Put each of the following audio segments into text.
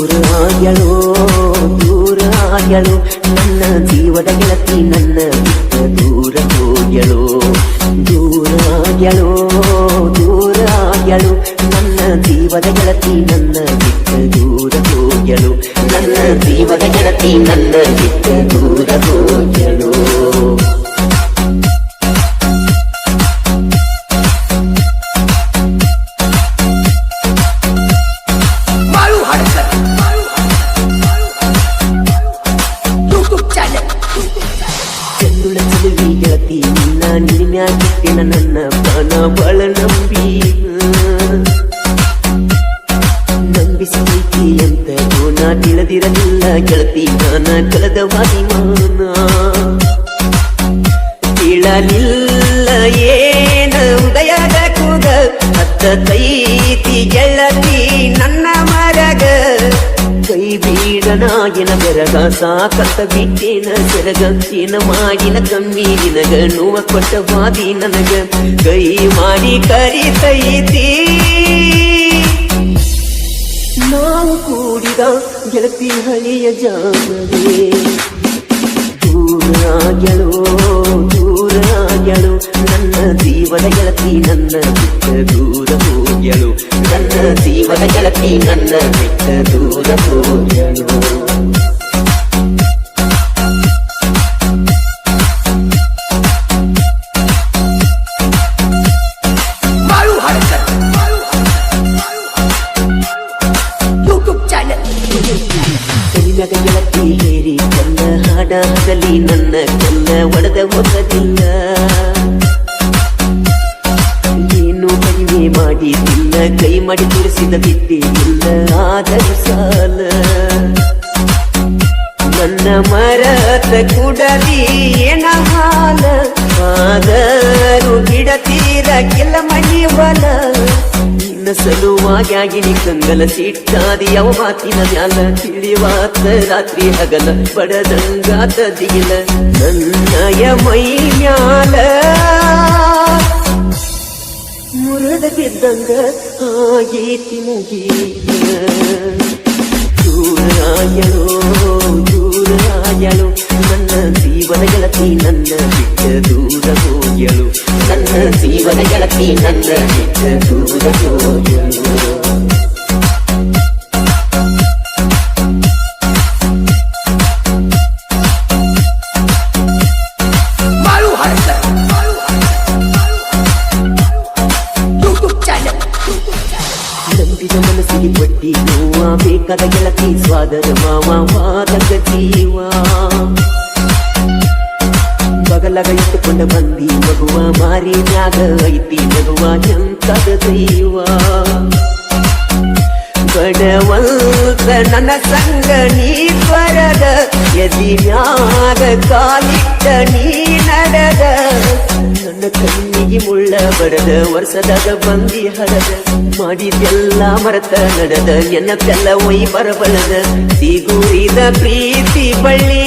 ದೂರಾಗ್ಯಳು ದೂರಾಗ್ಯಳು ನನ್ನ ಜೀವದ ಗೆಳತಿ ನನ್ನ ಬಿಟ್ಟ ದೂರ ಹೋಗ್ಯಳು ದೂರಾಗ್ಯಳು ದೂರಾಗ್ಯಳು ನನ್ನ ಜೀವದ ಗೆಳತಿ ನನ್ನ ಬಿಟ್ಟ ದೂರ ಹೋಗ್ಯಳು ನನ್ನ ಜೀವದ ಗೆಳತಿ ನನ್ನ ಬಿಟ್ಟ ದೂರ ಹೋಗ್ಯಳು ಗೆಳತಿ ನಿನ್ನ ನಿನ್ಯಾಗಿಟ್ಟಿನ ನನ್ನ ಪ್ರಾಣ ಬಳ ನಂಬಿಸಿ ಅಂತ ನಾ ತಿಳಿದಿರಲಿಲ್ಲ ಗೆಳತಿ ನಾನ ಕಳೆದವಾಗಿ ಮಾನ ತಿಳಲಿಲ್ಲ ಏನ ಉದಯದ ಕೂಗ ಹತ್ತ ಕೈತಿ ಗೆಳತಿ ನನ್ನ ಮರಗ ಕೈ ಬೀಡನಾಗಿನ ಬೆರಗ ಸಾಕತ್ತ ಬಿಟ್ಟೇನ ಸೆರಗ ಏನ ಮಾಡಿನ ಕಮ್ಮಿ ನಿನಗ ನೋವ ಕೊಟ್ಟ ಬಾದಿ ನನಗ ಕೈ ಮಾಡಿ ಕರಿತೈತಿ ನಾವು ಕೂಡಿದ ಗೆಳತಿ ಹಳೆಯ ಜಾಗವೇ ದೂರಾಗ್ಯಳು ದೂರಾಗ್ಯಳು ನನ್ನ ಜೀವದ ಗೆಳತಿ ನನ್ನ ಬಿಟ್ಟ ದೂರ ಹೋಗ್ಯಳು ನನ್ನ ಜೀವದ ಗೆಳತಿ ನನ್ನ ಬಿಟ್ಟ ದೂರ ಹೋಗ್ಯಳು ಗೆಳತಿ ಹೇರಿ ಕನ್ನ ಹಾಡಾಗಲಿ ನನ್ನ ಕನ್ನ ಒಡೆದ ಹೋಗದಿಲ್ಲ ಏನು ಕಡಿಮೆ ಮಾಡಿದಿಲ್ಲ ಕೈ ಮಾಡಿ ತೋರಿಸಿದ ಬಿಟ್ಟೆ ಇಲ್ಲ ಆದರೂ ಸಾಲ ನನ್ನ ಮರತ ಕುಡಲಿ ಏನ ಹಾಲ ಆದರೂ ಬಿಡತೀರ ಕೆಲ ಮಣಿ ಬಲ ನಿನ್ನ ಸಲುವಾಗಿನಿ ಕಂಗಲ ಸಿಟ್ಟಾದಿ ಯಾವ ಮಾತಿನ ಮ್ಯಾಲ ತಿಳಿವಾತ ರಾತ್ರಿ ಹಗಲ ಬಡದಂಗಾತ ದಿಗಿಲ ನನ್ನಯ ಮೈ ಮ್ಯಾಲ ಮುರದ ಬಿದ್ದಂಗ ಆಗೇತಿ ಮುಗೀತ ದೂರಾಗ್ಯಳು ದೂರಾಗ್ಯಳು ನನ್ನ ಜೀವನ ಗೆಳತಿ ನನ್ನ ಬಿಟ್ಟ ದೂರ ಹೋಗ್ಯಳು ನನ್ನ ಜೀವನ ಗೆಳತಿ ನನ್ನ ಬಿಟ್ಟ ದೂರ ಹೋಗ್ಯಳು ನಂಬಿದ ಮನಸ್ಸಿಗೆ ಪಟ್ಟಿ ನೋವ ಬೇಕಾದ ಗೆಳತಿ ಸ್ವಾದರ ಮಾವ ವಾದಕ ಜೀವ ಬಗಲಗ ಇಟ್ಟುಕೊಂಡ ಬಂದಿ ಮಗುವ ಮಾರಿ ಮ್ಯಾಗ ಐತಿ ಮಗುವ ಎಂತದ ದೈವ ಬಡವಂತ ನನ್ನ ಸಂಗ ನೀ ಬರದ ಎದಿ ಮ್ಯಾಗ ಕಾಲಿಟ್ಟ ನೀ ನಡೆದ ನನ್ನ ಕಣ್ಣಿಗೆ ಮುಳ್ಳ ಬಡದ ವರ್ಷದಾಗ ಬಂದಿ ಹಡದ ಮಾಡಿದೆಲ್ಲ ಮರತ ನಡೆದ ನೆನಪೆಲ್ಲ ಒಯ್ ಬರಬಳದ ಸಿಗುರಿದ ಪ್ರೀತಿ ಬಳ್ಳಿ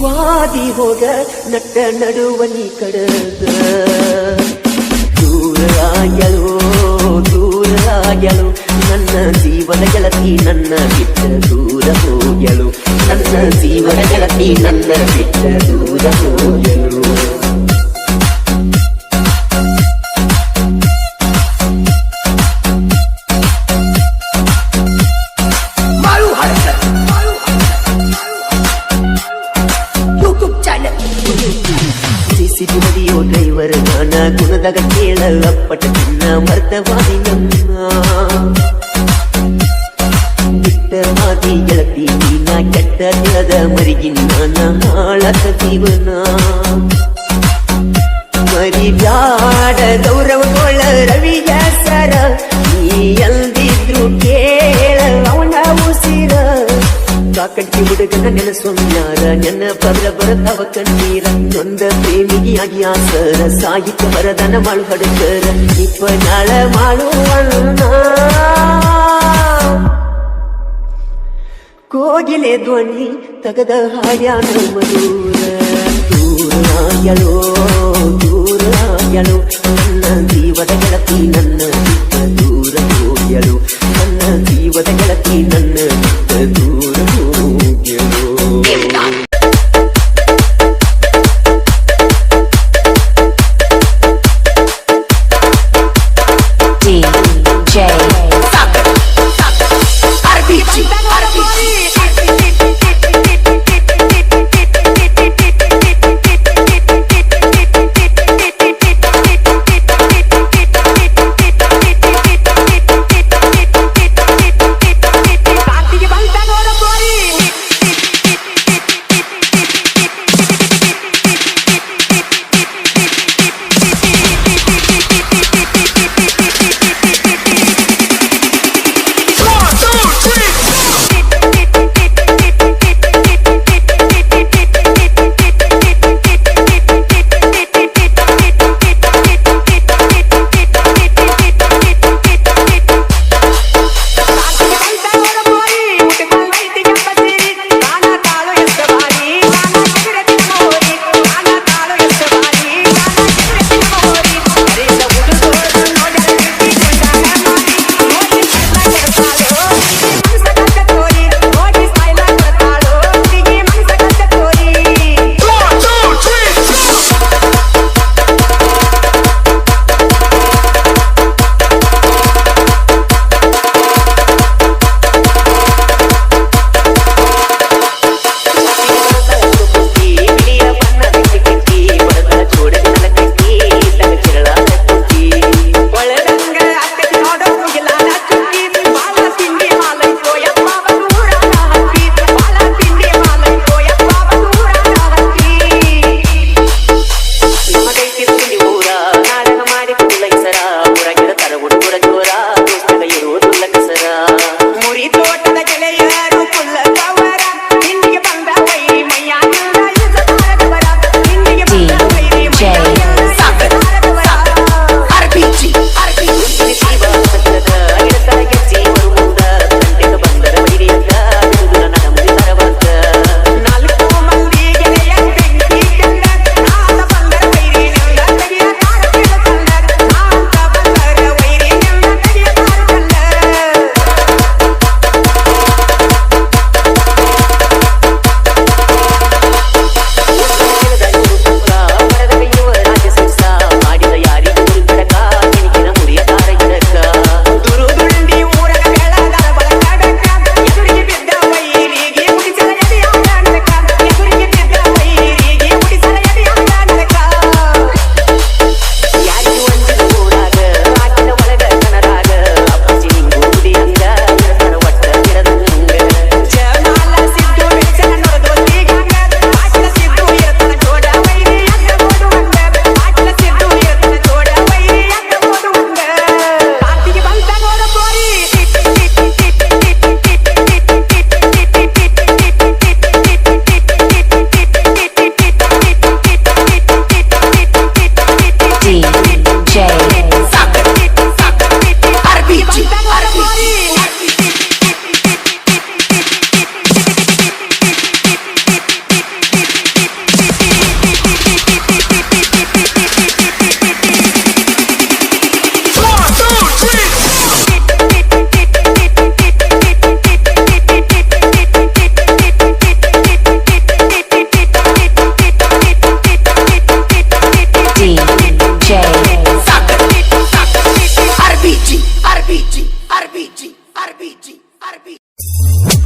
ವಾದಿ ಹೋಗ ನಟ್ಟ ನಡುವನಿ ಕಡದ ದೂರಾಗ್ಯಳು ದೂರಾಗ್ಯಳು ನನ್ನ ಜೀವನ ಗೆಳತಿ ನನ್ನ ಬಿಟ್ಟ ದೂರ ಹೋಗ್ಯಳು ನನ್ನ ಜೀವನ ಗೆಳತಿ ನನ್ನ ಬಿಟ್ಟ ದೂರ ಹೋಗ್ಯಳು ಸಿಟಿ ಮದಿಯೋ ಡ್ರೈವರ್ ನಾನ ಗುಣದಾಗ ಕೇಳ ಅಪ್ಪಟ ಚಿನ್ನ ಮರ್ತವಾದಿ ನನ್ನ ಬಿಟ್ಟ ಮಾತಿ ಗೆಳತಿ ನೀನ ಕೆಟ್ಟ ತಿಳದ ಮರಿಗಿನ ನಾನ ಹಾಳಕ ಜೀವನ ಮರಿಬ್ಯಾಡ ಗೌರವಗೊಳ್ಳ ರವಿಯ ಸರ ನೀ ಎಲ್ದಿದ್ರು ಕೇಳ ಅವನ ಉಸಿರ ಕಾಕಟ್ಟಿ ಹುಡುಗನ ನೆನಸೊಮ್ಯಾರ ನೆನ ಪದ್ರ ಬರತವ ಕಣ್ಣೀರ ನೊಂದ ಪ್ರೇಮಿಗಿಯಾಗಿ ಆಸರ ಸಾಹಿತ್ಯ ವರದನ ಮಾಡು ಹಡುಕರ ನಿಪ್ಪನಾಳ ಮಾಡುವಣ್ಣ ಕೋಗಿಲೆ ಧ್ವನಿ ತಗದ ಹಾಡ್ಯಾನ ಮಧುರ ದೂರಾಗ್ಯಳು ದೂರಾಗ್ಯಳು ನನ್ನ ಜೀವದ ಗೆಳತಿ ನನ್ನ ಬಿಟ್ಟ ದೂರ ಹೋಗ್ಯಳು ನನ್ನ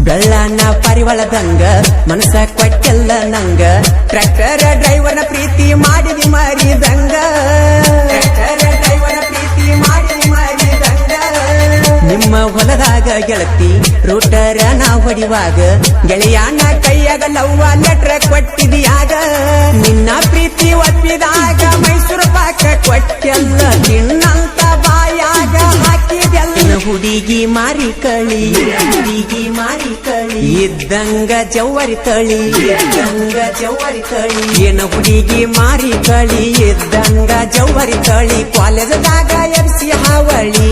ಬೆಳ್ಳನ ಪರಿವಳದಂಗ ಮನಸ ಕೊಟ್ಟೆಲ್ಲ ನಂಗ ಟ್ರ್ಯಾಕ್ಟರ್ ಡ್ರೈವರ್ನ ಪ್ರೀತಿ ಮಾಡಿದಿ ಮರಿದಂಗ ಟ್ರ್ಯಾಕ್ಟರ್ ಡ್ರೈವರ್ನ ಪ್ರೀತಿ ಮಾಡಿದಿ ಮರಿದಂಗ ನಿಮ್ಮ ಹೊಲದಾಗ ಗೆಳತಿ ರೂಟರ ನಾ ಹೊಡಿವಾಗ ಗೆಳೆಯನ ಕೈಯಾಗ ಲವ್ವ ಲೆಟ್ರ ಕೊಟ್ಟಿದಿಯಾಗ ನಿನ್ನ ಪ್ರೀತಿ ಒಪ್ಪಿದಾಗ ಮೈಸೂರು ಪಾಕ ಕೊಟ್ಟೆಲ್ಲ ನಿನ್ನಂತ ಬಾಯಾಗ ಹಾಕಿದೆಲ್ಲ ಹುಡುಗಿ ಮಾರಿ ಕಳಿ ಹುಡುಗಿ ಮಾರಿ ಕಳಿ ಇದ್ದಂಗ ಜವ್ವರಿ ತಳಿ ಇದ್ದಂಗ ಜವ್ವರಿ ತಳಿ ಏನ ಹುಡುಗಿ ಮಾರಿ ಕಳಿ ಇದ್ದಂಗ ಜವ್ವರಿ ತಳಿ ಕಾಲೇಜದಾಗ ಎಬ್ಸಿ ಹಾವಳಿ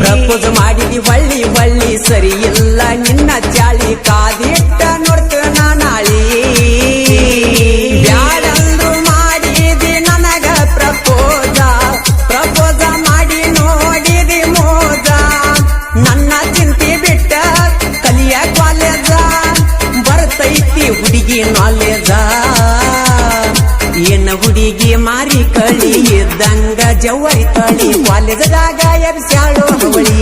ಪ್ರಪೋಸ್ ಮಾಡಿದಿ ಹೊಳ್ಳಿ ಹೊಳ್ಳಿ ಸರಿ ಇಲ್ಲ ನಿನ್ನ ಚಾಳಿ ಕಾದಿಟ್ಟ ನೋಡ್ತ ನಾಳಿ ಬ್ಯಾಡಂದ್ರು ಮಾಡಿದಿ ನನಗ ಪ್ರಪೋಸ ಪ್ರಪೋಸ ಮಾಡಿ ನೋಡಿದಿ ಮೋದ ನನ್ನ ಚಿಂತೆ ಬಿಟ್ಟ ಕಲಿಯ ಕಾಲೇಜ ಬರ್ತೈತಿ ಹುಡುಗಿ ನಾಲೇಜ ಏನ ಹುಡುಗಿ ಮಾರಿ ಕಳಿ ಇದ್ದಂಗ ಜವ್ವರಿ ತಳಿ ಕಾಲೇಜದಾಗ ಎಬ್ಸ್ಯಾಳೋ ಅವಳಿ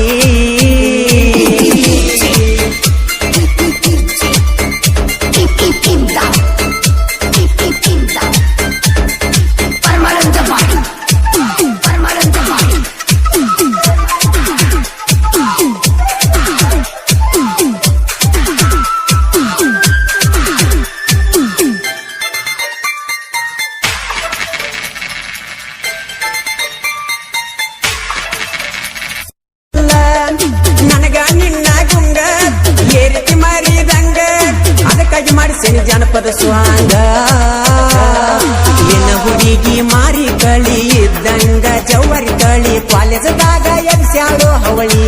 ನನಗ ನಿನ್ನ ಗುಂಗ ಏರಿತಿ ಮರಿದಂಗ ಅದಕ್ಕಾಗಿ ಮಾಡಿಸೇನಿ ಜಾನಪದ ಸ್ವಾಂಗ ಏನ ಹುಡುಗಿ ಮಾರಿ ಕಳಿ ಇದ್ದಂಗ ಜವ್ವರಿ ತಳಿ ಕಾಲೇಜದಾಗ ಎಬ್ಸ್ಯಾಳೋ ಅವಳಿ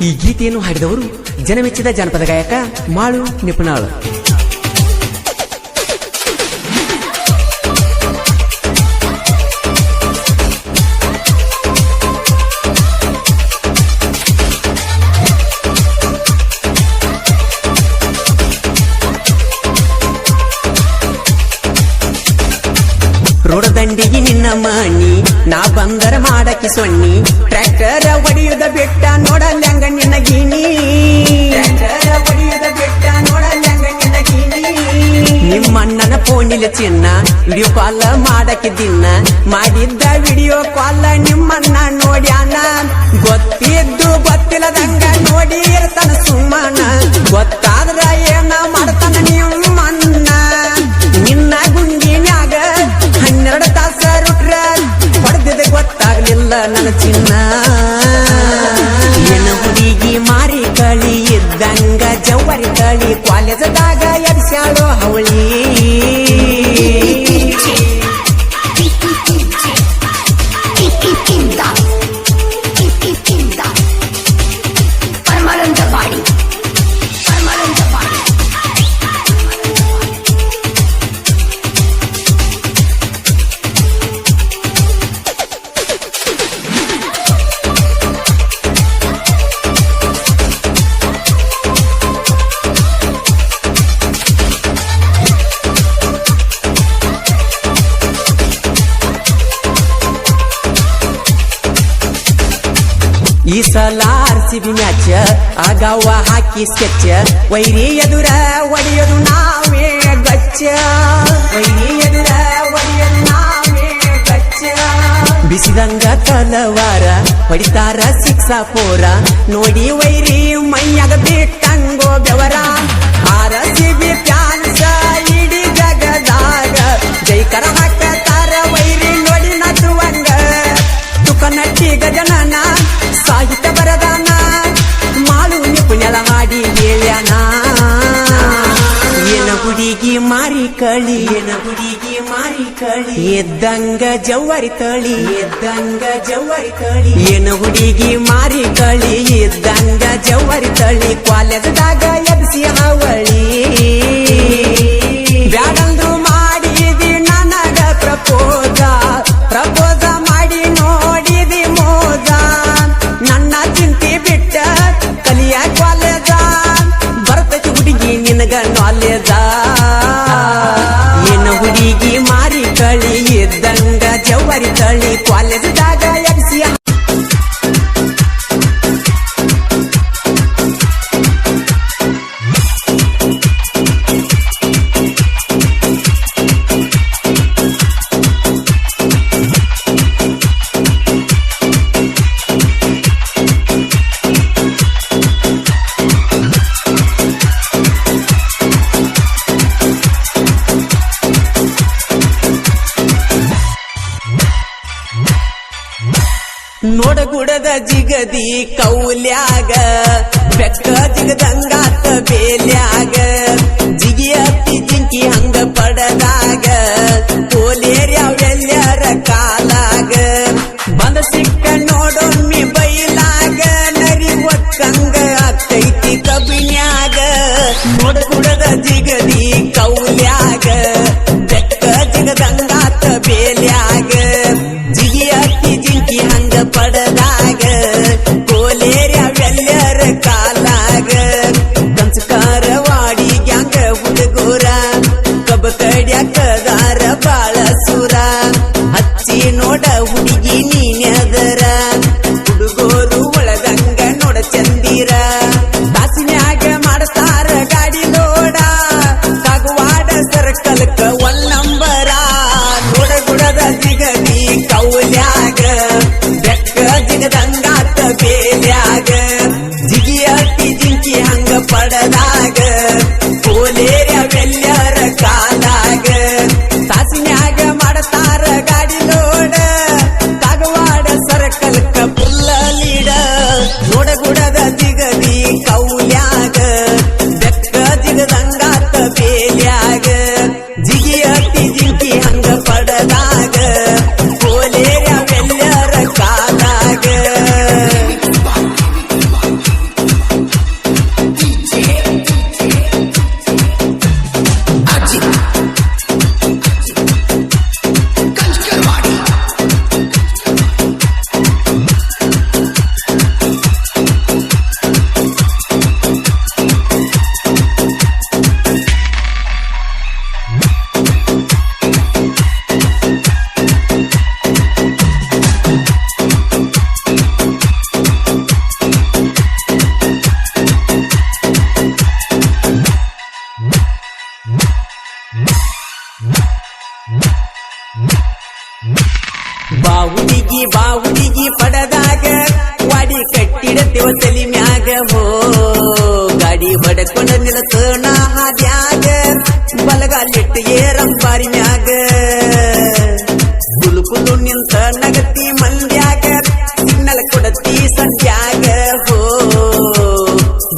ಈ ಗೀತೆಯನ್ನು ಹಾಡಿದವರು ಜನಮೆಚ್ಚಿದ ಜಾನಪದ ಗಾಯಕ ಮಾಳು ನಿಪುಣಾಳು. ರೋಡದಂಡಿಗೆ ನಿನ್ನ ಮಣಿ ನಾ ಬಂದರ ಮಾಡಕ್ಕೆ ಸೊನ್ನಿ ಟ್ರ್ಯಾಕ್ಟರ್ ಒಡೆಯುದ ಬೆಟ್ಟ ನೋಡಲ್ಯಾಂಗ ನಿನ್ನ ಗಿಣಿ ಟ್ರ್ಯಾಕ್ಟರ್ ಒಡೆಯುದ ಬೆಟ್ಟ ನೋಡಲ್ಯಾಂಗ ನಿನ್ನ ಗಿಣಿ ನಿಮ್ಮಣ್ಣನ ಫೋನಿಲ ಚಿನ್ನ ವಿಡಿಯೋ ಕಾಲ್ ಮಾಡಕ್ಕೆ ದಿನ ಮಾಡಿದ್ದ ವಿಡಿಯೋ ಕಾಲ್ ನಿಮ್ಮಣ್ಣ ನೋಡ್ಯಾನ ಗೊತ್ತಿದ್ದು ಗೊತ್ತಿಲ್ಲದಂಗ ನೋಡಿ ಇರ್ತಾನ ಸುಮ್ಮನ ಗೊತ್ತಾದ್ರ ಏನ ಮಾಡ್ತಾನ ನಿಮ್ಮಣ್ಣ ನಿನ್ನ ಗುಂಡಿನ್ಯಾಗ 12 ತಾಸ ರುಟ್ರ ಹೊಡೆದಿದ ಗೊತ್ತಾಗ್ಲಿಲ್ಲ ನನ್ನ ಚಿನ್ನ ಏನ ಹುಡುಗಿ ಮಾರಿ ಕಳಿ ಇದ್ದಂಗ ಜವ್ವರಿ ತಳಿ ಕಾಲೇಜದಾಗ ಎಬ್ಸ್ಯಾಳೋ ಅವಳಿ ಈ ಸಲ RCB ಮ್ಯಾಚ್ ಆಗಾವ ಹಾಕಿ ಸ್ಕೆಚ್ ವೈರಿ ಎದುರ ಒಡೆಯೋದು ನಾವೇ ಗಚ್ಚ ವೈರಿ ಎದುರ ಒಡೆಯೋದು ನಾವೇ ಗಚ್ಚ ಬಿಸಿದಂಗ ತಲವಾರ ಹೊಡಿತಾರ 6-4 ನೋಡಿ ವೈರಿ ಮೈಯಾಗ ಬಿಟ್ಟಂಗೋ ಬೆವರ RCB ಫ್ಯಾನ್ಸ್ ಇಡೀ ಜಗದಾಗ ಜೈಕರ ಹಾಕತಾರ ವೈರಿ ನೋಡಿ ನಸುವಂಗ ತುಕನಟ್ಟಿ ಗಜನನ ಸಾಹಿತ್ಯ ಬರದಾನ ಮಾಳು ನಿಪುಣಲ ಹಾಡಿ ಹೇಳ್ಯಾನ ಏನ ಹುಡುಗಿ ಮಾರಿ ಕಳಿ ಏನ ಹುಡುಗಿ ಮಾರಿ ಕಳಿ ಎದ್ದಂಗ ಜವ್ವರಿ ತಳಿ ಎದ್ದಂಗ ಜವ್ವರಿ ತಳಿ ಏನ ಹುಡುಗಿ ಮಾರಿ ಕಳಿ ಎದ್ದಂಗ ಜವ್ವರಿ ತಳಿ ಕಾಲೇಜದಾಗ ಎಬ್ಸಿ ಹಾವಳಿ ಬ್ಯಾಡಂದ್ರು ಮಾಡಿದಿ ನನಗ ಪ್ರಪೋಸ ಪ್ರಪೋಸ ಮಾಡಿ ನೋಡಿದಿ ಮೋದ ನನ್ನ ಚಿಂತೆ ಬಿಟ್ಟ ಕಲಿಯ ಕಾಲೇಜ ಬರ್ತೈತಿ ಜಿಗದಿ ಕೌಲ್ಯಾಗ ಬೆಕ್ಕ ಜಿಗದಂಗಾತ ಬೇಲ್ಯಾಗ ಜಿಗಿಯತ್ತಿ ಜಿಂಕಿ ಹಂಗ ಪಡದಾಗ ಕೋಲೇರ್ಯಾವೆಲ್ಲರ ಕಾಲಾಗ ಬಂದ ಸಿಕ್ಕ ನೋಡೊಮ್ಮಿ ಬೈಲಾಗ ನರಿ ಒಕ್ಕಂಗ ಆಗ್ತೈತಿ ಕಬಿನ್ಯಾಗ ನೋಡ ಕುಡದ ಜಿಗದಿ ಕೌಲ್ಯಾಗ ಬೆಕ್ಕ ಜಿಗದಂಗಾತ ಬೇಲ್ಯಾಗ ಜಿಗಿಯತ್ತಿ ಜಿಂಕಿ ಹಂಗ ಪಡದಾಗ ಕೋಲೇರ್ಯಾವೆಲ್ಲರ ಕಾಲಾಗ ಸಂಸ್ಕಾರವಾಡಿ ಗ್ಯಾಂಗ ಹುಡುಗೂರ ಕಬ್ಬ ಕಡ್ಯಾಕದಾರ ಬಾಳ ಸುರ ಹಚ್ಚಿ ನೋಡ ಹುಡುಗಿ ನೀನ್ಯದರ ಹುಡುಗೋರು ಒಳಗಂಗ ನೋಡ ಚಂದಿರ ತಾಸಿನ್ಯಾಗ ಮಾಡ್ತಾರ ಗಾಡಿ ಲೋಡ ಕಾಗವಾಡ ಸರ್ಕಲ್ಕ ಒಲ್ ನಂಬರ ನೋಡ ಗುಡದ ಜಿಗದಿ ಕೌಲ್ಯಾಗ ಬೆಕ್ಕ ಜಿಗದಂಗಾತ ಬೇಲ್ಯಾಗ ಜಿಗಿಯಟ್ಟಿ ಜಿಂಕಿ ಹಂಗ ಪಡದಾಗ ಕೋಲೇರ್ಯಾವೆಲ್ಲರ ಕಾಲಾಗ ತಾಸಿನ್ಯಾಗ ಮಾಡ್ತಾರ ಗಾಡಿ ಲೋಡ ಕಾಗವಾಡ ಸರ್ಕಲ್ಕ ಪುಲ್ಲ ಲೀಡ ನೋಡ ಗುಡದ ಜಿಗದಿ ಕೌಲ್ಯಾಗ ಬೆಕ್ಕ ಜಿಗದಂಗಾತ ಬೇಲ್ಯಾಗ ಜಿಗಿಯಟ್ಟಿ ಜಿಂಕಿ ಹಂಗ ಪಡದಾಗ ಕೋಲೇರ್ಯಾವೆಲ್ಲರ ಕಾಲಾಗ ಬಾವುಡಿಗಿ ಪಡದಾಗ ವಾಡಿ ಕಟ್ಟಿಡತೇವ ತಲಿ ಮ್ಯಾಗ ಹೋ ಗಾಡಿ ಹೊಡಕೊಂಡ ನಿಲತನ ಹಾದ್ಯಾಗ ಬಲಗಾಲಿಟ್ಟು ಏರಂಬಾರಿ ಮ್ಯಾಗ ಕುಲು ನಿಂತ ನಗತಿ ಮಂದ್ಯಾಗ ಸಿಗ್ನಲ್ ಕೊಡತಿ ಸಂಧ್ಯಾಗ ಹೋ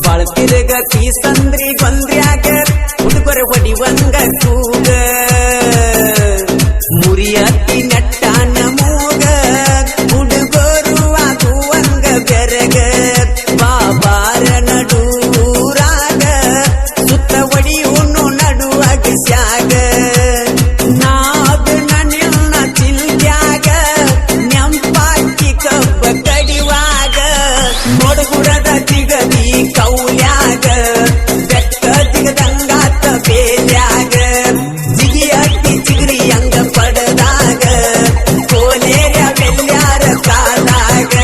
ಬಾಳ ತಿರುಗತಿ ಸಂದ್ರಿ ಗೊಂದ್ರ್ಯಾಗ ಹುಡುಗರ ಹೊಡಿವಂಗ ಕೂಗ ಮುರಿಯತ್ತಿ ನಟ್ಟಾನ ಮೂಗ ಹುಡುಗರು ಆಗುವಂಗ ಬೆರಗ ಬಾಬಾರ ನಡೂರಾಗ ಸುತ್ತ ಒಡಿಯುನು ನಡುವಾಗ ಸ್ಯಾಗ ನಾದ ನಿನ್ನ ಚಿಲ್ತ್ಯಾಗ ನೆಂಪಾಕಿ ಕಬ್ಬ ಕಡಿವಾಗ ನೋಡಗುಡದ ಜಿಗದಿ ಕೌಲ್ಯಾಗ ಬೆಕ್ಕ ಜಿಗದಂಗಾತ ಬೇಲ್ಯಾಗ ಜಿಗಿಯಟ್ಟಿ ಚಿಗರಿ ಹಂಗ ಪಡದಾಗ ಕೋಲೇರ್ಯಾವೆಲ್ಯಾರ ಕಾಲಾಗ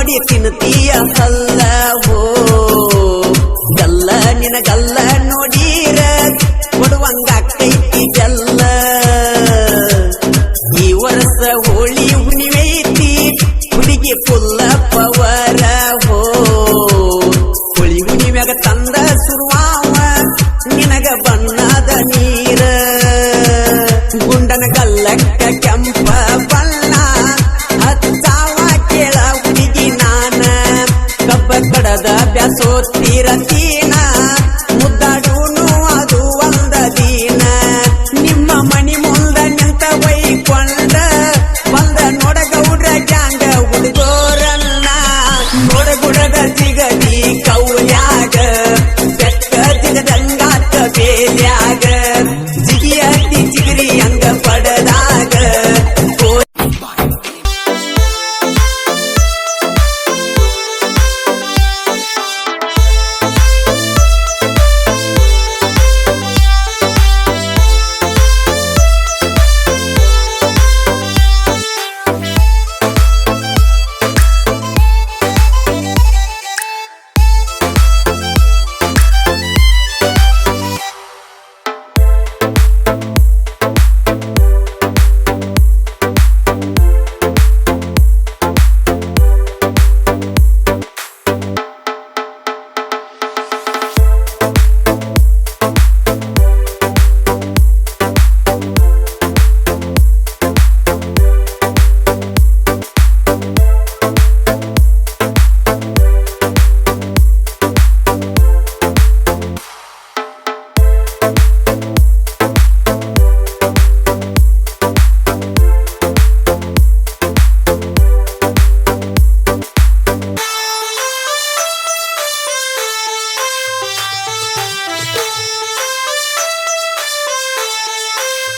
ನೋಡಿ ತಿನ್ನುತ್ತೀಯ ಸಲ್ಲವೋ ಗಲ್ಲ ನಿನಗಲ್ಲ ನೋಡೀರ ಕೊಡುವಂಗ